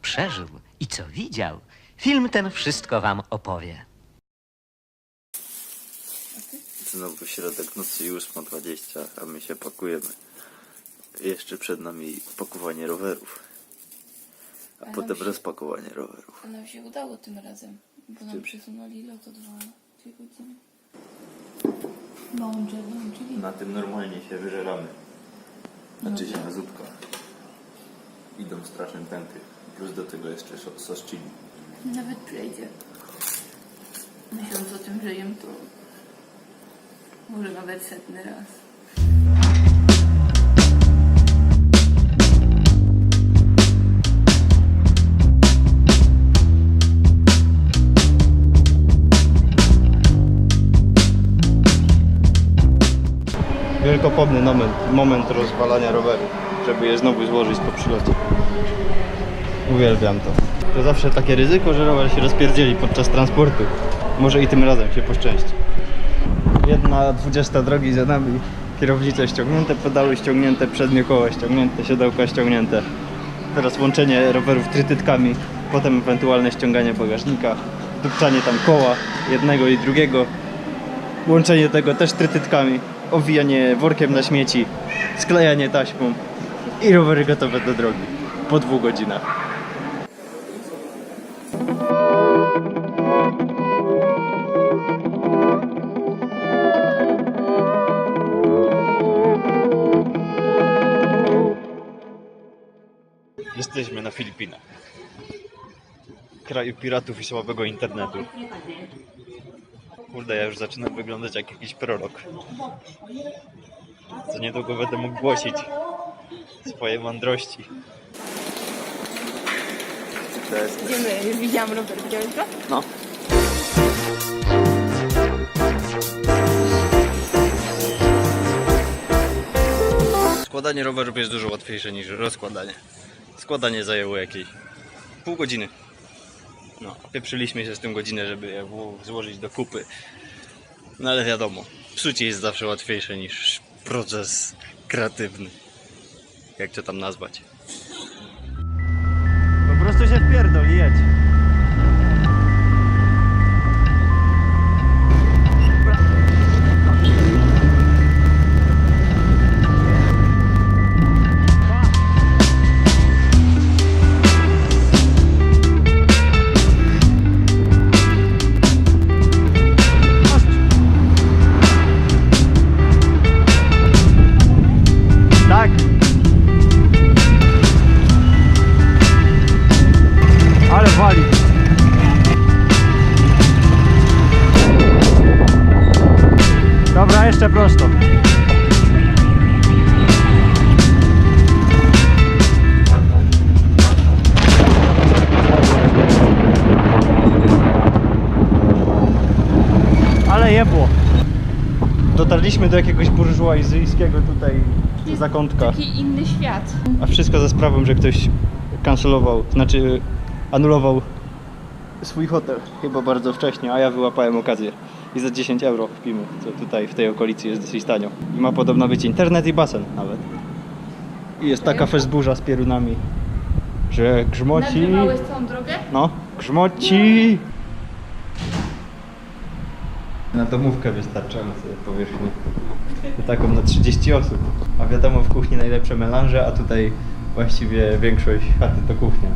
przeżył i co widział, film ten wszystko wam opowie. Znowu środek nocy i 8:20, a my się pakujemy. Jeszcze przed nami pakowanie rowerów, a potem rozpakowanie rowerów. A nam się udało tym razem, bo nam przesunęli lot o 2 godziny. Dołączyli. Na tym normalnie się wyżeramy. Znaczy się na zupkach. Idą straszne tempy. Plus do tego jeszcze sos chili. Nawet przejdzie. Myśląc o tym, że jem to może nawet 100. raz. Wielkopomny moment rozwalania roweru, żeby je znowu złożyć po przylocie. Uwielbiam to. To zawsze takie ryzyko, że rower się rozpierdzieli podczas transportu. Może i tym razem się poszczęści. 1/20 drogi za nami. Kierownice ściągnięte, pedały ściągnięte, przednie koła ściągnięte, siodełka ściągnięte. Teraz łączenie rowerów trytytkami, potem ewentualne ściąganie bagażnika, dupczanie tam koła jednego i drugiego, łączenie tego też trytytkami, owijanie workiem na śmieci, sklejanie taśmą i rowery gotowe do drogi po 2 godzinach. Jesteśmy na Filipinach, kraju piratów i słabego internetu. Kurde, ja już zaczynam wyglądać jak jakiś prorok. Co niedługo będę mógł głosić swoje mądrości. Idziemy, już widziałam rower, widziałeś go? No. Składanie rowerów jest dużo łatwiejsze niż rozkładanie. Składanie zajęło jakieś pół godziny. No, pieprzyliśmy się z tym godzinę, żeby je złożyć do kupy. No ale wiadomo, psucie jest zawsze łatwiejsze niż proces kreatywny. Jak to tam nazwać? Po prostu się wpierdol i jedź. Dobra, jeszcze prosto. Ale jebło. Dotarliśmy do jakiegoś burżuazyjskiego tutaj zakątka. Taki inny świat. A wszystko za sprawą, że ktoś kancelował, znaczy anulował swój hotel chyba bardzo wcześnie, a ja wyłapałem okazję. I za 10 euro wpimy, co tutaj w tej okolicy jest dosyć tanio. I ma podobno być internet i basen nawet. I jest taka fezburza z pierunami, że grzmoci. Nagrywałeś całą drogę? No, grzmoci! Na domówkę wystarczające powierzchni. Taką na 30 osób. A wiadomo, w kuchni najlepsze melanże, a tutaj właściwie większość chaty to kuchnia.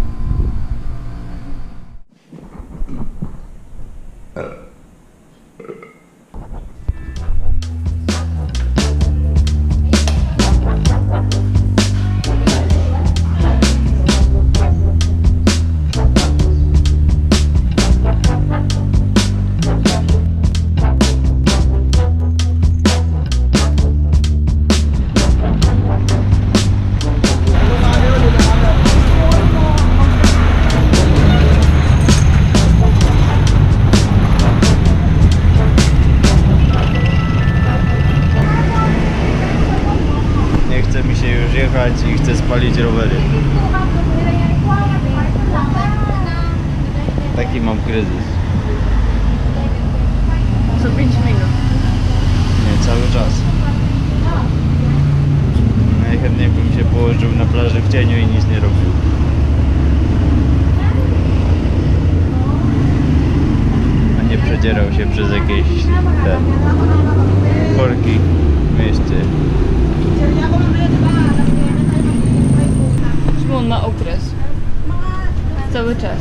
I chcę spalić rowery. Taki mam kryzys. Co 5 minut. Nie, cały czas. Najchętniej bym się położył na plaży w cieniu i nic nie robił. przedzierał się przez jakieś te korki w mieście. Szymon ma okres. Cały czas.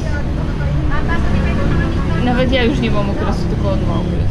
Nawet ja już nie mam okresu, tylko on ma okres.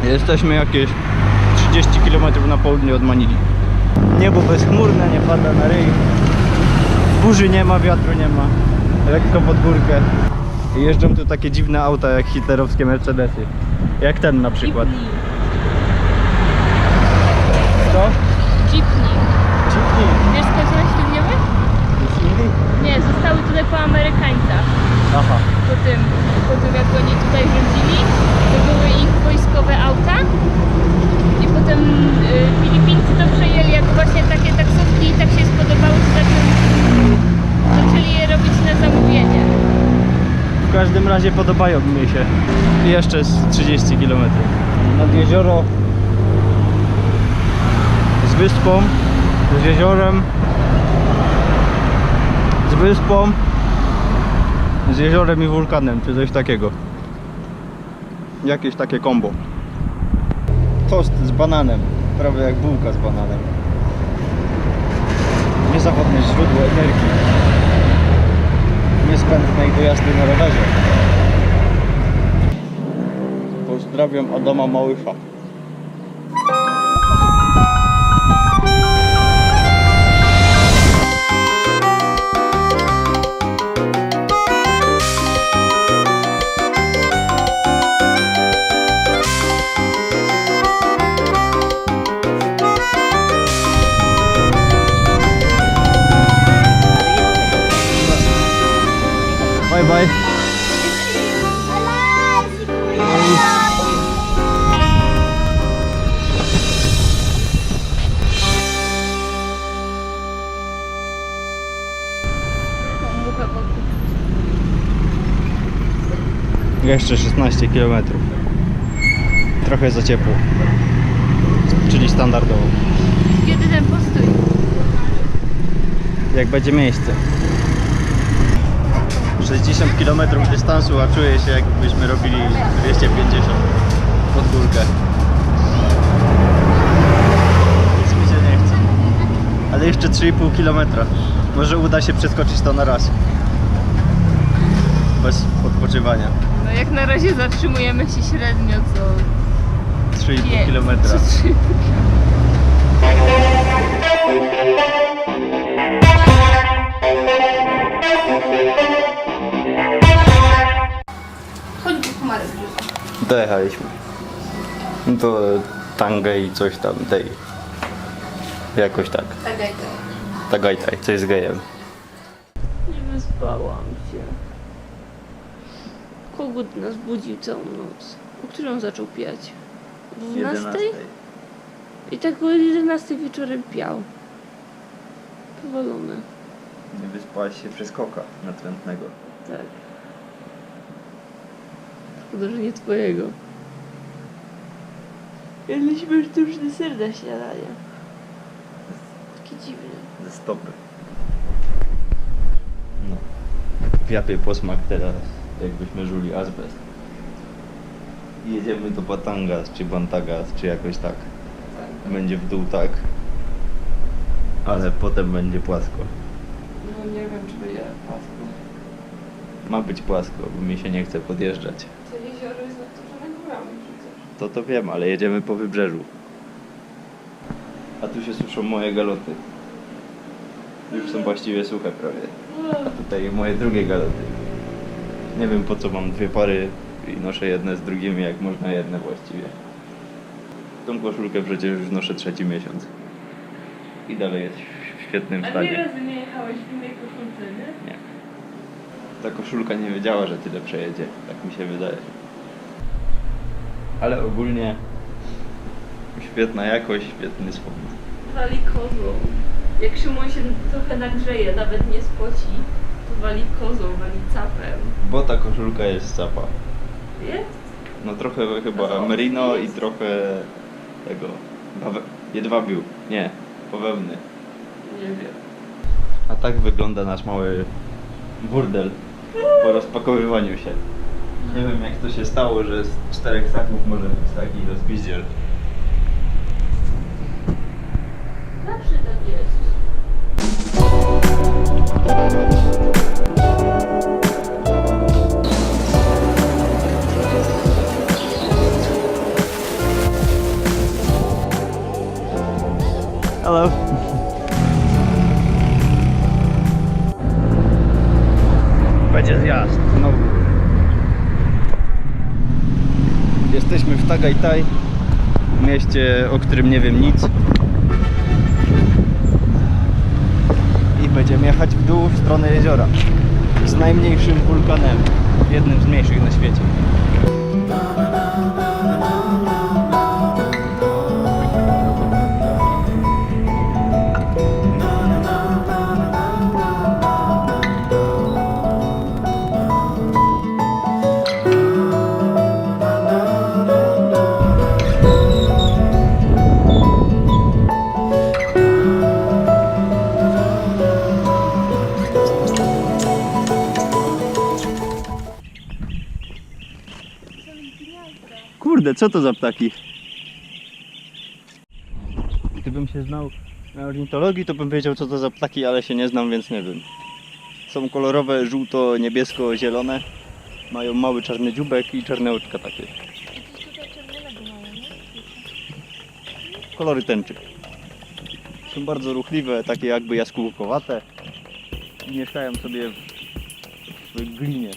Jesteśmy jakieś 30 km na południe od Manili. Niebo bezchmurne, nie pada na ryj. Burzy nie ma, wiatru nie ma. Lekko pod górkę. I jeżdżą tu takie dziwne auta jak hitlerowskie Mercedesy. Jak ten na przykład. Co? Jeepney. Jeepney. Wiesz, skąd one się tu wzięły? Z Indii? Nie, zostały tutaj po Amerykańcach. Aha. Po tym jak oni tutaj rządzili, to były ich wojskowe auta i potem Filipińcy to przejęli jako właśnie takie taksówki i tak się spodobały, że zaczęli je robić na zamówienie. W każdym razie podobają mi się. I jeszcze z 30 km. Nad jezioro z wyspą, z jeziorem, z wyspą, z jeziorem i wulkanem, czy coś takiego. Jakieś takie kombo. Tost z bananem, prawie jak bułka z bananem. Niezawodne źródło energii. Niezbędnej do jazdy na rowerze. Pozdrawiam Adama Małysza. Bye bye. Jeszcze 16 km. Trochę za ciepło. Czyli standardowo. Kiedy ten postój? Jak będzie miejsce. 60 km dystansu, a czuję się jakbyśmy robili 250 pod górkę. Nic mi się nie chce. Ale jeszcze 3,5 km. Może uda się przeskoczyć to na raz. Bez odpoczywania. No jak na razie zatrzymujemy się średnio co 3,5 km. Chodź do komary wrzucę. Dojechaliśmy. No to Tangę i coś tam tej. Jakoś tak. Tagajtaj, coś z gejem. Nie wyspałam się. Kogut nas budził całą noc. O której on zaczął piać? O 12? I tak o 11 wieczorem piał. Powalony. Nie wyspałaś się przez koka natrętnego. Tak. Szkoda, że nie twojego. Jedliśmy sztuczny ser na śniadanie. Taki dziwny. Ze stopy. No. Wiapie posmak teraz, jakbyśmy żuli azbest. I jedziemy do Batangas, czy Bantagas, czy jakoś tak. Będzie w dół tak. Ale potem będzie płasko. No nie wiem, czy będzie płasko. Ma być płasko, bo mi się nie chce podjeżdżać. To jezioro jest otoczone górami przecież. To wiem, ale jedziemy po wybrzeżu. A tu się suszą moje galoty. Już są właściwie suche prawie. A tutaj moje drugie galoty. Nie wiem po co mam dwie pary i noszę jedne z drugimi, jak można jedne właściwie. Tą koszulkę przecież już noszę 3. miesiąc. I dalej jest w świetnym A stanie. wiele razy nie jechałeś w innej koszulce, nie? Nie. Ta koszulka nie wiedziała, że tyle przejedzie, tak mi się wydaje. Ale ogólnie świetna jakość, świetny spokój. Wali kozą. Jak Szymon się trochę nagrzeje, nawet nie spoci, to wali kozą, wali capem. Bo ta koszulka jest capa. Jest? No trochę chyba merino i trochę tego jedwabiu. Nie, bawełny. Nie wiem. A tak wygląda nasz mały burdel po rozpakowywaniu się. Nie wiem jak to się stało, że z 4 ssaków może być taki rozpizdziel. Zawsze tak jest. Hello. Będzie zjazd znowu. Jesteśmy w Tagaytay, mieście, o którym nie wiem nic. I będziemy jechać w dół w stronę jeziora. Z najmniejszym wulkanem, jednym z mniejszych na świecie. Kurde, co to za ptaki? Gdybym się znał na ornitologii, to bym wiedział co to za ptaki, ale się nie znam, więc nie wiem. Są kolorowe, żółto, niebiesko, zielone. Mają mały czarny dzióbek i czarne oczka takie. Kolory tęczy. Są bardzo ruchliwe, takie jakby jaskółkowate. I mieszkają sobie w glinie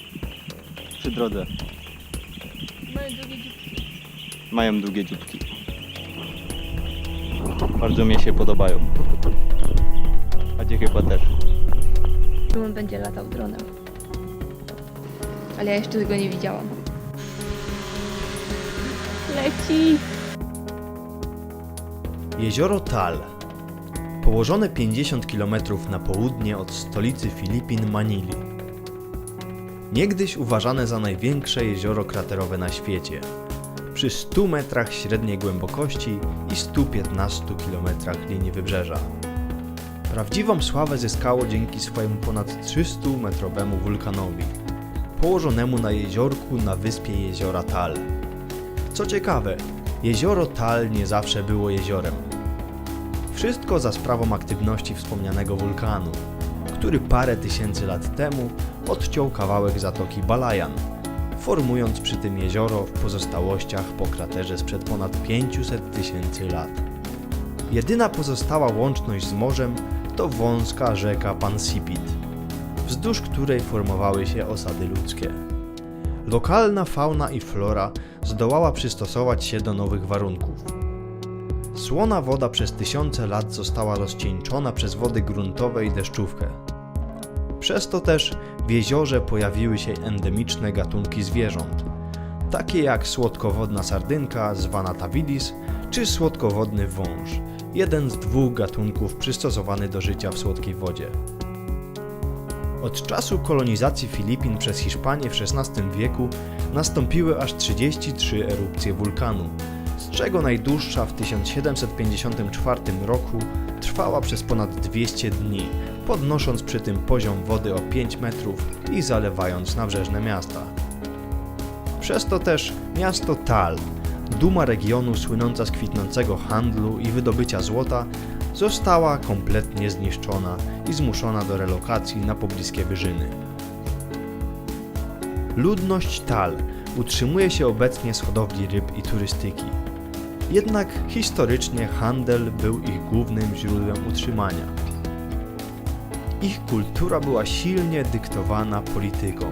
przy drodze. Mają długie dzióbki. Bardzo mi się podobają. A dzie chyba też. Szymon będzie latał dronem. Ale ja jeszcze tego nie widziałam. Leci! Jezioro Tal, położone 50 km na południe od stolicy Filipin, Manili. Niegdyś uważane za największe jezioro kraterowe na świecie, przy 100 metrach średniej głębokości i 115 km linii wybrzeża. Prawdziwą sławę zyskało dzięki swojemu ponad 300-metrowemu wulkanowi, położonemu na jeziorku na wyspie jeziora Tal. Co ciekawe, jezioro Tal nie zawsze było jeziorem. Wszystko za sprawą aktywności wspomnianego wulkanu, który parę tysięcy lat temu odciął kawałek zatoki Balayan, formując przy tym jezioro w pozostałościach po kraterze sprzed ponad 500 000 lat. Jedyna pozostała łączność z morzem to wąska rzeka Pansipit, wzdłuż której formowały się osady ludzkie. Lokalna fauna i flora zdołała przystosować się do nowych warunków. Słona woda przez tysiące lat została rozcieńczona przez wody gruntowe i deszczówkę. Przez to też w jeziorze pojawiły się endemiczne gatunki zwierząt, takie jak słodkowodna sardynka zwana tavidis czy słodkowodny wąż, jeden z 2 gatunków przystosowany do życia w słodkiej wodzie. Od czasu kolonizacji Filipin przez Hiszpanię w XVI wieku nastąpiły aż 33 erupcje wulkanu, z czego najdłuższa w 1754 roku trwała przez ponad 200 dni, podnosząc przy tym poziom wody o 5 metrów i zalewając nabrzeżne miasta. Przez to też miasto Tal, duma regionu słynąca z kwitnącego handlu i wydobycia złota, została kompletnie zniszczona i zmuszona do relokacji na pobliskie wyżyny. Ludność Tal utrzymuje się obecnie z hodowli ryb i turystyki. Jednak historycznie handel był ich głównym źródłem utrzymania. Ich kultura była silnie dyktowana polityką.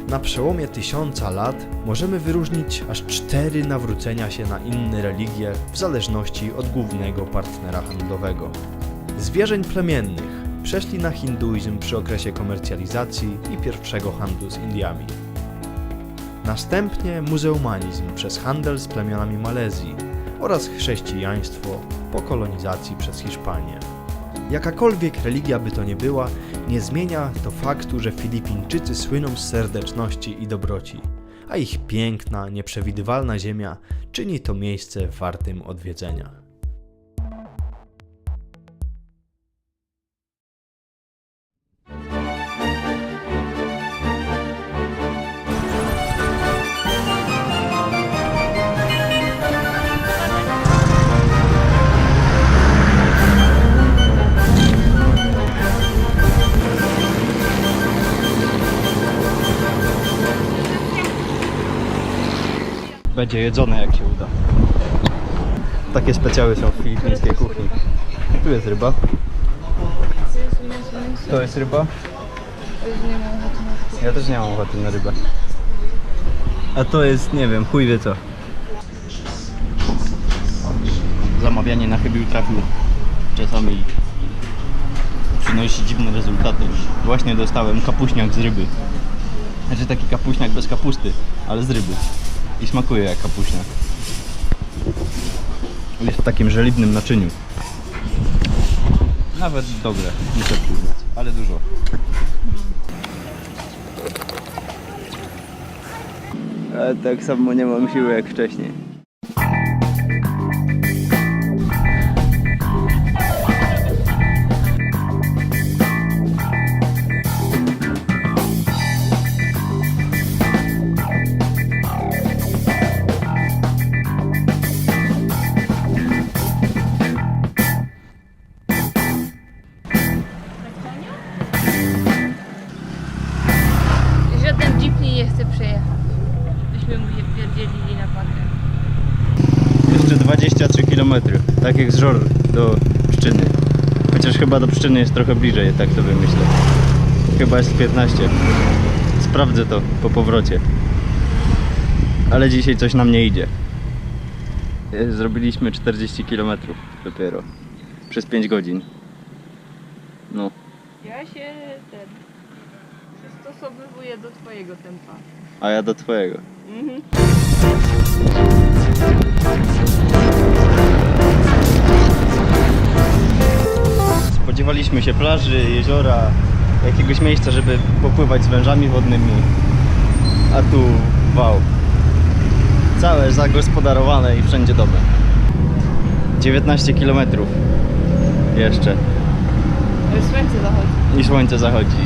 Na przełomie 1000 lat możemy wyróżnić aż 4 nawrócenia się na inne religie w zależności od głównego partnera handlowego. Zwierzeń plemiennych przeszli na hinduizm przy okresie komercjalizacji i pierwszego handlu z Indiami. Następnie muzułmanizm przez handel z plemionami Malezji oraz chrześcijaństwo po kolonizacji przez Hiszpanię. Jakakolwiek religia by to nie była, nie zmienia to faktu, że Filipińczycy słyną z serdeczności i dobroci, a ich piękna, nieprzewidywalna ziemia czyni to miejsce wartym odwiedzenia. Będzie jedzone jak się uda. Takie specjały są w filipińskiej kuchni. Tu jest ryba. To jest ryba. Ja też nie mam ochoty na rybę. A to jest, nie wiem, chuj wie co. Zamawianie na chybił trafił. Czasami przynosi dziwne rezultaty. Właśnie dostałem kapuśniak z ryby. Znaczy taki kapuśniak bez kapusty, ale z ryby. I smakuje jak kapuśniak. Jest w takim żeliwnym naczyniu. Nawet dobre, muszę przyznać, ale dużo. Ale tak samo nie mam siły jak wcześniej. Żaden jeepney nie chce przejechać. Byśmy mu je pierdzielili na pakę. Jeszcze 23 km, tak jak z Żor do Pszczyny. Chociaż chyba do Pszczyny jest trochę bliżej, tak sobie myślę. Chyba jest 15. Sprawdzę to po powrocie. Ale dzisiaj coś nam nie idzie. Zrobiliśmy 40 km dopiero. Przez 5 godzin. No. Ja się przystosowywuję do twojego tempa. A ja do twojego. Spodziewaliśmy się plaży, jeziora, jakiegoś miejsca, żeby popływać z wężami wodnymi. A tu wow. Całe zagospodarowane i wszędzie domy. 19 km jeszcze. Ale słońce zachodzi. I słońce zachodzi.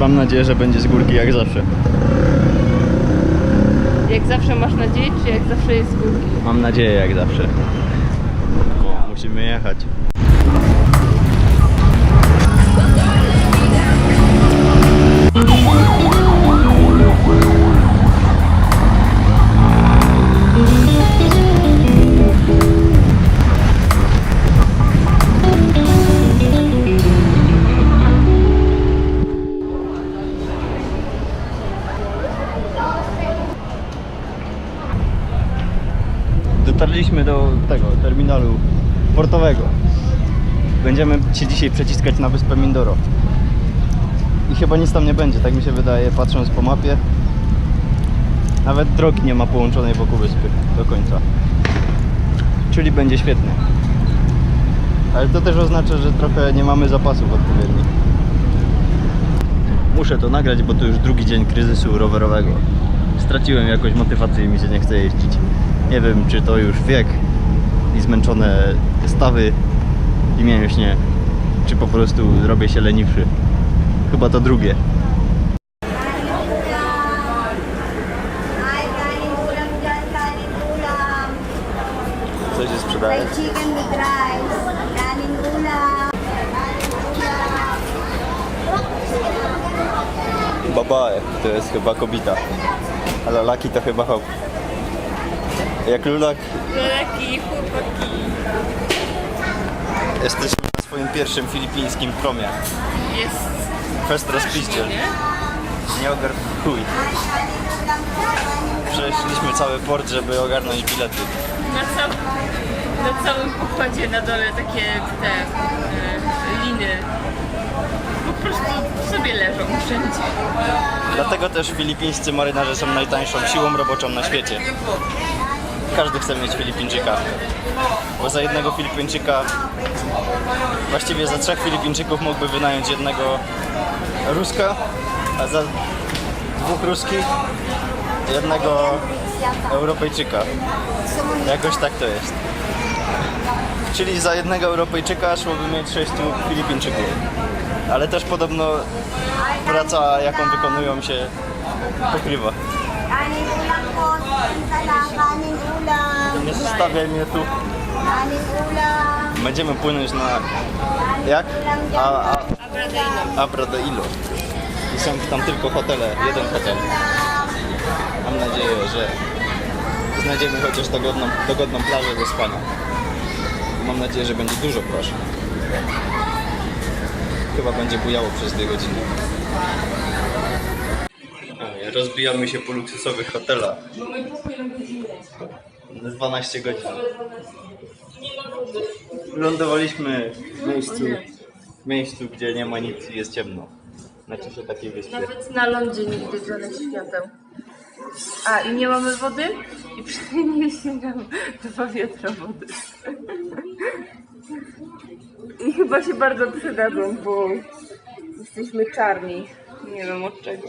Mam nadzieję, że będzie z górki jak zawsze. Jak zawsze masz nadzieję, czy jak zawsze jest z górki? Mam nadzieję jak zawsze. Bo musimy jechać. Dotarliśmy do tego terminalu portowego. Będziemy się dzisiaj przeciskać na wyspę Mindoro. I chyba nic tam nie będzie, tak mi się wydaje, patrząc po mapie. Nawet drogi nie ma połączonej wokół wyspy do końca. Czyli będzie świetnie. Ale to też oznacza, że trochę nie mamy zapasów odpowiednich. Muszę to nagrać, bo to już drugi dzień kryzysu rowerowego. Straciłem jakąś motywację i mi się nie chce jeździć. Nie wiem, czy to już wiek i zmęczone stawy i mięśnie, czy po prostu robię się leniwszy. Chyba to drugie. Co się sprzedaje? Fried chicken with rice, kanin ulam. Babae, to jest chyba kobieta. A lalaki to chyba hop. Jak lulak, Lelaki, chłopaki. jesteśmy na swoim pierwszym filipińskim promie. Jest First rozpiście. Nie ogarnął chuj. Przeszliśmy cały port, żeby ogarnąć bilety. na sam na całym pokładzie na dole takie te liny. Po prostu sobie leżą wszędzie. Dlatego też filipińscy marynarze są najtańszą siłą roboczą na świecie. Każdy chce mieć Filipińczyka. Bo za jednego Filipińczyka, właściwie za 3 Filipińczyków mógłby wynająć jednego Ruska, a za 2 Ruskich jednego Europejczyka. Jakoś tak to jest. Czyli za jednego Europejczyka szłoby mieć 6 Filipińczyków. Ale też podobno praca, jaką wykonują, się pokrywa. Kanin ulam po. Isa lang, kanin ulam. Nie zostawiaj mnie tu. Kanin ulam. Będziemy płynąć na... jak? Abra de Ilo. I są tam tylko hotele, jeden hotel. Mam nadzieję, że znajdziemy chociaż dogodną plażę do spania. Mam nadzieję, że będzie dużo plaż. Chyba będzie bujało przez 2 godziny. Rozbijamy się po luksusowych hotelach. 12 godzin. Lądowaliśmy w miejscu, gdzie nie ma nic i jest ciemno. Znaczy się takiej wyspie. Nawet na lądzie nie widać żadnych świateł. A, i nie mamy wody? I przyniesie nam 2 wiatra wody. I chyba się bardzo przydadzą, bo jesteśmy czarni. Nie wiem od czego.